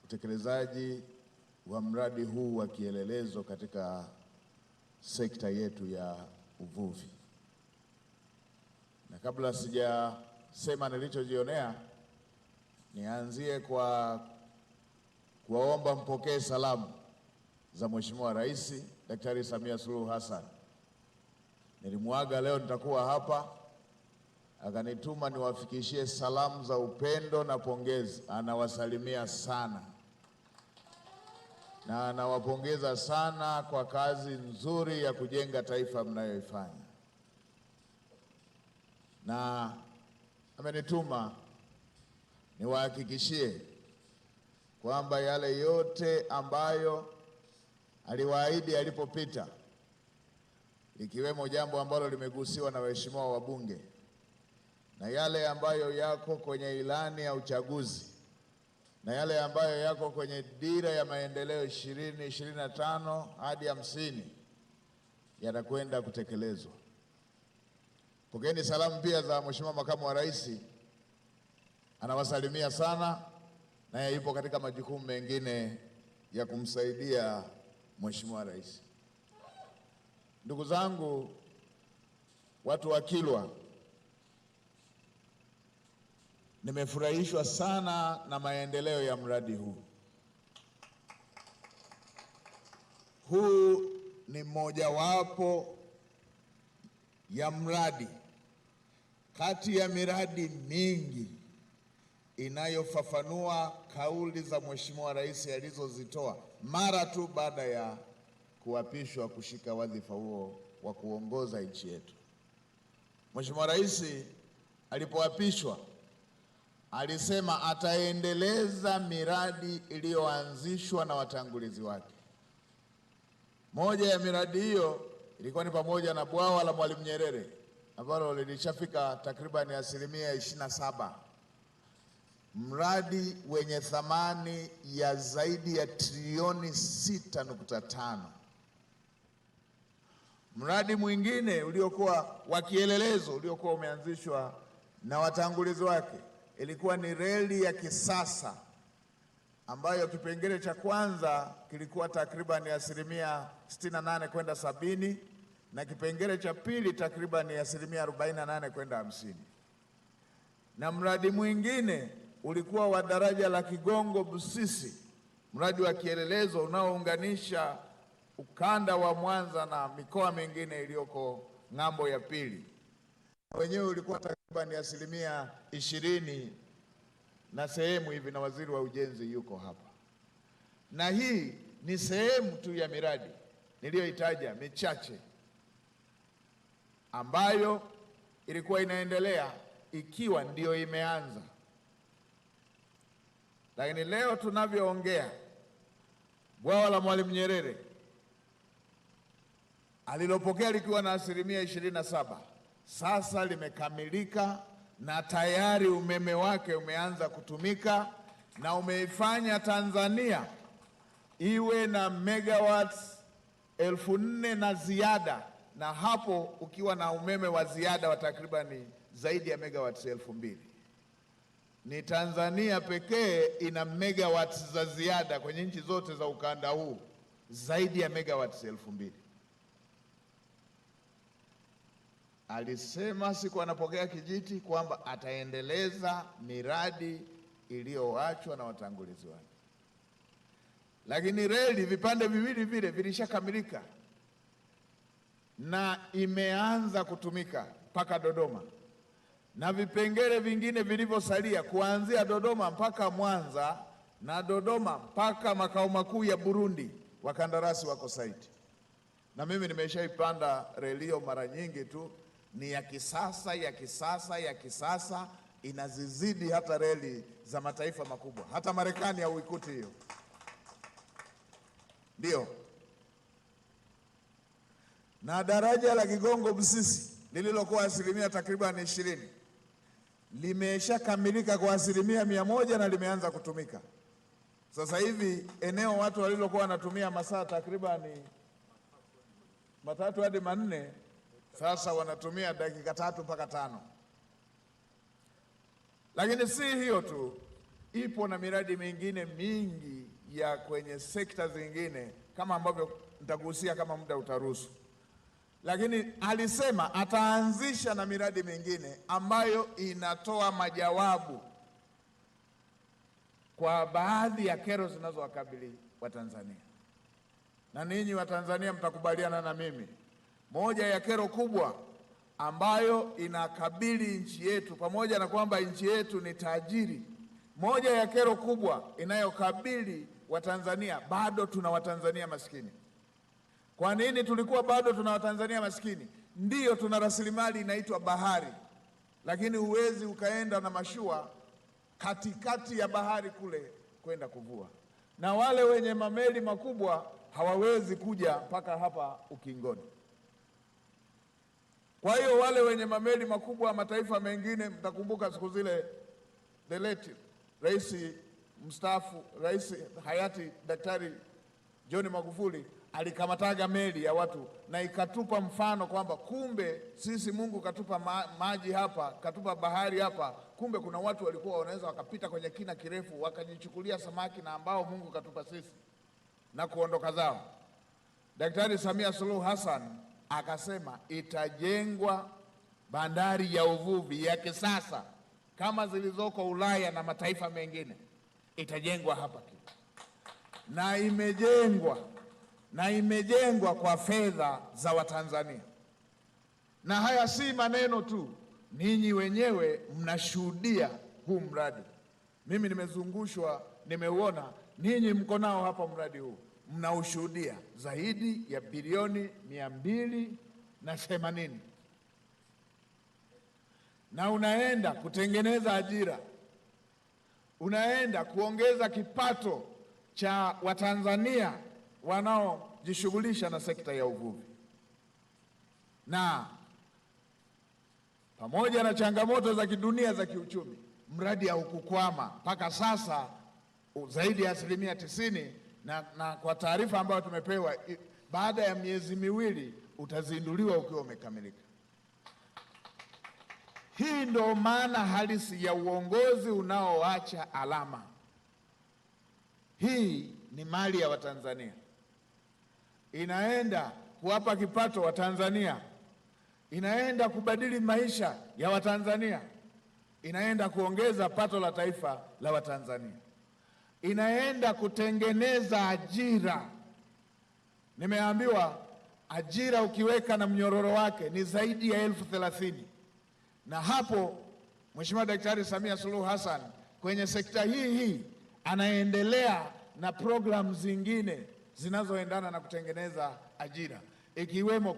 utekelezaji wa mradi huu wa kielelezo katika sekta yetu ya uvuvi. Na kabla sijasema nilichojionea, nianzie kwa kuwaomba mpokee salamu za Mheshimiwa Rais Daktari Samia Suluhu Hassan. Nilimwaga leo nitakuwa hapa, akanituma niwafikishie salamu za upendo na pongezi. Anawasalimia sana na anawapongeza sana kwa kazi nzuri ya kujenga taifa mnayoifanya, na amenituma niwahakikishie kwamba yale yote ambayo aliwaahidi alipopita, likiwemo jambo ambalo limegusiwa na waheshimiwa wabunge na yale ambayo yako kwenye ilani ya uchaguzi na yale ambayo yako kwenye dira ya maendeleo 2025 hadi 50 yatakwenda kutekelezwa. Pokeeni salamu pia za Mheshimiwa Makamu wa Rais, anawasalimia sana, naye yupo katika majukumu mengine ya kumsaidia Mheshimiwa Rais. Ndugu zangu, watu wa Kilwa, nimefurahishwa sana na maendeleo ya mradi huu. Huu ni mojawapo ya mradi kati ya miradi mingi inayofafanua kauli za Mheshimiwa Rais alizozitoa mara tu baada ya kuapishwa kushika wadhifa huo wa kuongoza nchi yetu. Mheshimiwa Rais alipoapishwa alisema ataendeleza miradi iliyoanzishwa na watangulizi wake. Moja ya miradi hiyo ilikuwa ni pamoja na bwawa la Mwalimu Nyerere ambalo lilishafika takriban 27%, mradi wenye thamani ya zaidi ya trilioni 6.5. Mradi mwingine uliokuwa wa kielelezo uliokuwa umeanzishwa na watangulizi wake ilikuwa ni reli ya kisasa ambayo kipengele cha kwanza kilikuwa takriban 68 kwenda 70 na kipengele cha pili takriban 48 kwenda 50. Na mradi mwingine ulikuwa wa daraja la Kigongo Busisi, mradi wa kielelezo unaounganisha ukanda wa Mwanza na mikoa mingine iliyoko ng'ambo ya pili. Wenyewe ulikuwa takriban 20% na sehemu hivi, na waziri wa ujenzi yuko hapa. Na hii ni sehemu tu ya miradi niliyoitaja michache ambayo ilikuwa inaendelea ikiwa ndio imeanza. Lakini leo tunavyoongea, bwawa la Mwalimu Nyerere alilopokea likiwa na 27% sasa limekamilika na tayari umeme wake umeanza kutumika na umeifanya Tanzania iwe na megawatts 4,000 na ziada, na hapo ukiwa na umeme wa ziada wa takribani zaidi ya megawatts 2,000. Ni Tanzania pekee ina megawatts za ziada kwenye nchi zote za ukanda huu zaidi ya megawatts 2,000. Alisema siku anapokea kijiti kwamba ataendeleza miradi iliyoachwa na watangulizi wake. Lakini reli vipande viwili vile vilishakamilika na imeanza kutumika mpaka Dodoma, na vipengele vingine vilivyosalia kuanzia Dodoma mpaka Mwanza na Dodoma mpaka makao makuu ya Burundi, wakandarasi wako site. Na mimi nimeshaipanda reli hiyo mara nyingi tu, ni ya kisasa ya kisasa ya kisasa, inazizidi hata reli za mataifa makubwa. Hata Marekani hauikuti hiyo. Ndio. Na daraja la Kigongo Busisi lililokuwa takriban 20% limeshakamilika kwa 100% na limeanza kutumika. Sasa hivi eneo watu walilokuwa wanatumia masaa takriban 3 hadi 4 sasa wanatumia dakika 3 mpaka 5. Lakini si hiyo tu, ipo na miradi mingine mingi ya kwenye sekta zingine kama ambavyo nitagusia kama muda utaruhusu, lakini alisema ataanzisha na miradi mingine ambayo inatoa majawabu kwa baadhi ya kero zinazowakabili Watanzania. Na ninyi Watanzania mtakubaliana na mimi, moja ya kero kubwa ambayo inakabili nchi yetu, pamoja na kwamba nchi yetu ni tajiri, moja ya kero kubwa inayokabili Watanzania, bado tuna Watanzania maskini. Kwa nini tulikuwa bado tuna Watanzania maskini? Ndiyo, tuna rasilimali inaitwa bahari, lakini huwezi ukaenda na mashua katikati ya bahari kule kwenda kuvua, na wale wenye mameli makubwa hawawezi kuja mpaka hapa ukingoni. Kwa hiyo wale wenye mameli makubwa wa mataifa mengine, mtakumbuka siku zile the late rais mstaafu, rais hayati Daktari John Magufuli alikamataga meli ya watu na ikatupa mfano kwamba kumbe sisi Mungu katupa maji hapa, katupa bahari hapa, kumbe kuna watu walikuwa wanaweza wakapita kwenye kina kirefu wakajichukulia samaki na ambao Mungu katupa sisi na kuondoka zao. Daktari Samia Suluhu Hassan akasema itajengwa bandari ya uvuvi ya kisasa kama zilizoko Ulaya na mataifa mengine, itajengwa hapa na imejengwa kwa fedha za Watanzania. Na haya si maneno tu, ninyi wenyewe mnashuhudia huu mradi. Mimi nimezungushwa, nimeuona, ninyi mko nao hapa mradi huu, mnaushuhudia, zaidi ya bilioni 280, na unaenda kutengeneza ajira, unaenda kuongeza kipato cha Watanzania wanaojishughulisha na sekta ya uvuvi. Na pamoja na changamoto za kidunia za kiuchumi, mradi haukukwama mpaka sasa, zaidi ya 90%, na kwa taarifa ambayo tumepewa, baada ya miezi miwili utazinduliwa ukiwa umekamilika. Hii ndio maana halisi ya uongozi unaoacha alama. Hii ni mali ya Watanzania, inaenda kuwapa kipato Watanzania, inaenda kubadili maisha ya Watanzania, inaenda kuongeza pato la taifa la Watanzania, inaenda kutengeneza ajira. Nimeambiwa ajira ukiweka na mnyororo wake ni zaidi ya 30,000. Na hapo Mheshimiwa Daktari Samia Suluhu Hassan kwenye sekta hii anaendelea na programu zingine zinazoendana na kutengeneza ajira, ikiwemo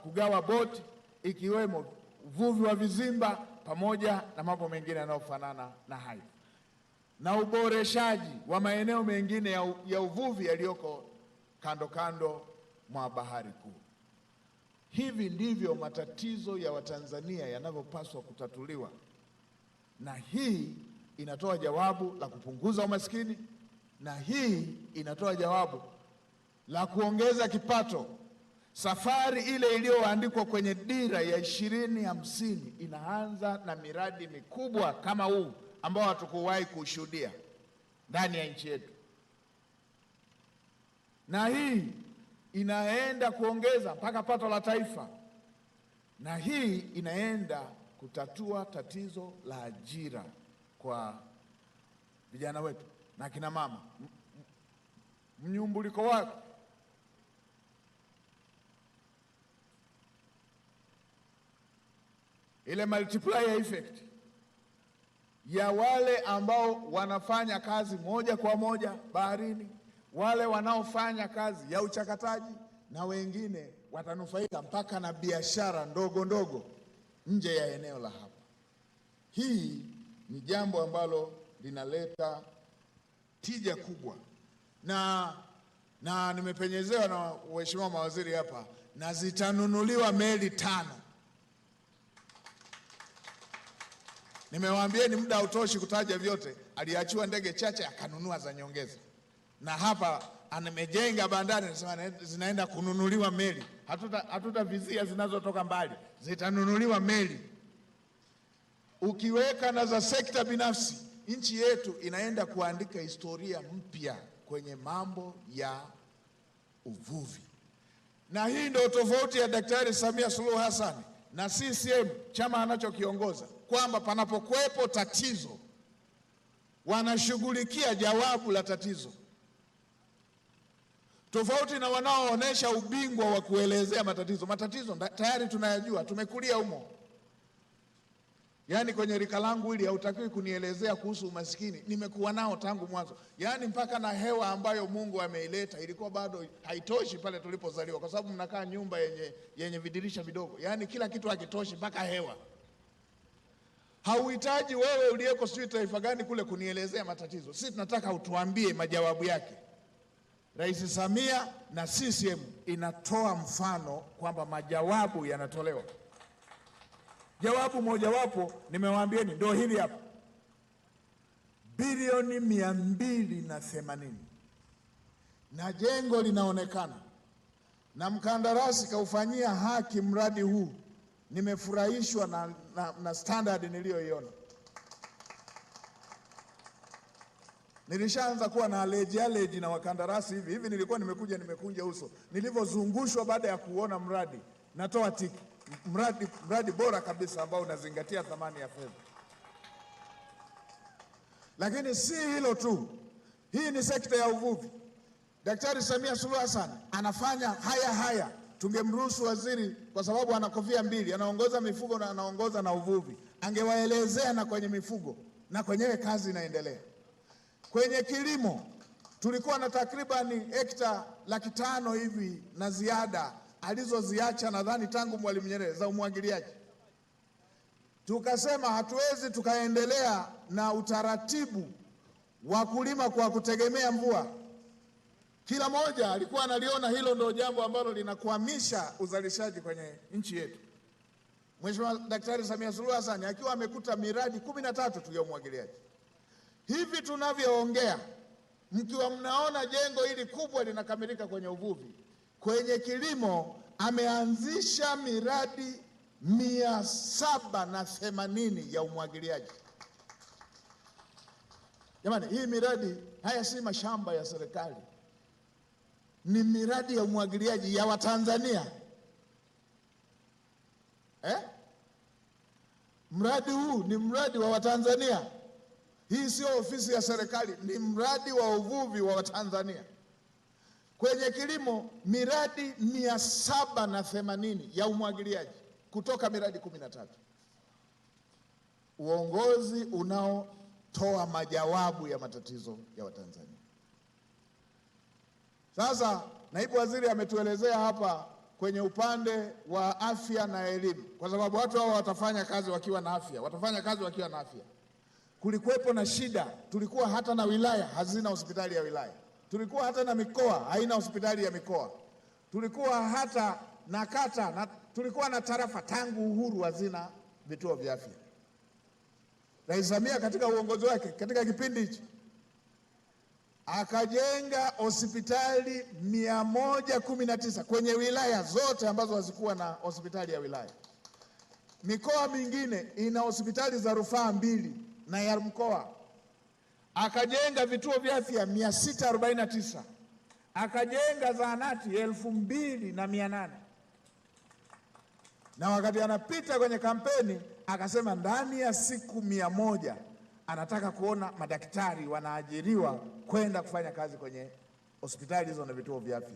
kugawa boti, ikiwemo uvuvi wa vizimba, pamoja na mambo mengine yanayofanana na hayo, na uboreshaji wa maeneo mengine ya uvuvi yaliyoko kando kando mwa bahari kuu. Hivi ndivyo matatizo ya Watanzania yanavyopaswa kutatuliwa, na hii inatoa jawabu la kupunguza umaskini, na hii inatoa jawabu la kuongeza kipato. Safari ile iliyoandikwa kwenye dira ya 2050 inaanza na miradi mikubwa kama huu ambao hatukuwahi kushuhudia ndani ya nchi yetu, na hii inaenda kuongeza mpaka pato la taifa, na hii inaenda kutatua tatizo la ajira kwa vijana wetu na kina mama. Mnyumbuliko wake ile multiplier effect ya wale ambao wanafanya kazi moja kwa moja baharini, wale wanaofanya kazi ya uchakataji, na wengine watanufaika mpaka na biashara ndogo ndogo nje ya eneo la hapa. Hii ni jambo ambalo linaleta tija kubwa, na nimepenyezewa na waheshimiwa mawaziri hapa, na zitanunuliwa meli 5. Nimewaambieni muda hautoshi kutaja vyote, aliachiwa ndege chache akanunua za nyongeza, na hapa amejenga bandari, anasema zinaenda kununuliwa meli. Hatutavizia zinazotoka mbali, zitanunuliwa meli. Ukiweka na za sekta binafsi nchi yetu inaenda kuandika historia mpya kwenye mambo ya uvuvi. Na hii ndio tofauti ya Daktari Samia Suluhu Hassan na CCM, chama anachokiongoza, kwamba panapokuwepo tatizo wanashughulikia jawabu la tatizo, tofauti na wanaoonesha ubingwa wa kuelezea matatizo. Matatizo tayari tunayajua, tumekulia humo. Yaani kwenye rika langu hili hautakiwi kunielezea kuhusu umaskini, nimekuwa nao tangu mwanzo. Yaani mpaka na hewa ambayo Mungu ameileta ilikuwa bado haitoshi pale tulipozaliwa, kwa sababu mnakaa nyumba yenye vidirisha vidogo. Yaani kila kitu hakitoshi, mpaka hewa. Hauhitaji wewe uliyeko sijui taifa gani kule kunielezea matatizo. Sisi tunataka utuambie majawabu yake. Rais Samia na CCM inatoa mfano kwamba majawabu yanatolewa. Jawabu mojawapo nimewaambieni ndio hili hapa. Bilioni 280 na jengo linaonekana na mkandarasi kaufanyia haki mradi huu. Nimefurahishwa na standard niliyoiona. Nilishaanza kuwa na allergy na wakandarasi hivi nilikuwa nimekunja uso nilivyozungushwa baada ya kuona mradi. Natoa tiki. Mradi bora kabisa ambao unazingatia thamani ya fedha. Lakini si hilo tu. Hii ni sekta ya uvuvi. Daktari Samia Suluhu Hassan anafanya haya. Tungemruhusu waziri, kwa sababu ana kofia mbili, anaongoza mifugo na anaongoza na uvuvi. Angewaelezea na kwenye mifugo na kwenyewe kazi inaendelea. Kwenye kilimo tulikuwa na takribani hekta 500 hivi na ziada alizoziacha nadhani tangu Mwalimu Nyerere za umwagiliaji. Tukasema hatuwezi tukaendelea na utaratibu wa kulima kwa kutegemea mvua. Kila mmoja alikuwa analiona hilo ndio jambo ambalo linakwamisha uzalishaji kwenye nchi yetu. Mheshimiwa Daktari Samia Suluhu Hassan akiwa amekuta miradi 13 tu ya umwagiliaji. Hivi tunavyoongea, mkiwa mnaona jengo hili kubwa linakamilika kwenye uvuvi, kwenye kilimo ameanzisha miradi 780 ya umwagiliaji. Jamani, hii miradi haya si mashamba ya serikali. Ni miradi ya umwagiliaji ya Watanzania. Mradi huu ni mradi wa Watanzania. Hii sio ofisi ya serikali, ni mradi wa uvuvi wa Watanzania. Kwenye kilimo miradi 780 ya umwagiliaji kutoka miradi 13. Uongozi unaotoa majawabu ya matatizo ya Watanzania. Sasa naibu waziri ametuelezea hapa kwenye upande wa afya na elimu, kwa sababu watu hao watafanya kazi wakiwa na afya. Kulikuwepo na shida, tulikuwa hata na wilaya hazina hospitali ya wilaya. Tulikuwa hata na mikoa haina hospitali ya mikoa. Tulikuwa hata na kata na tulikuwa na tarafa tangu uhuru hazina vituo vya afya. Rais Samia katika uongozi wake katika kipindi hichi akajenga hospitali 119 kwenye wilaya zote ambazo hazikuwa na hospitali ya wilaya. Mikoa mingine ina hospitali za rufaa 2 na ya mkoa. Akajenga vituo vya afya 649. Akajenga zahanati 2800. Na wakati anapita kwenye kampeni akasema ndani ya siku 100 anataka kuona madaktari wanaajiriwa kwenda kufanya kazi kwenye hospitali hizo na vituo vya afya.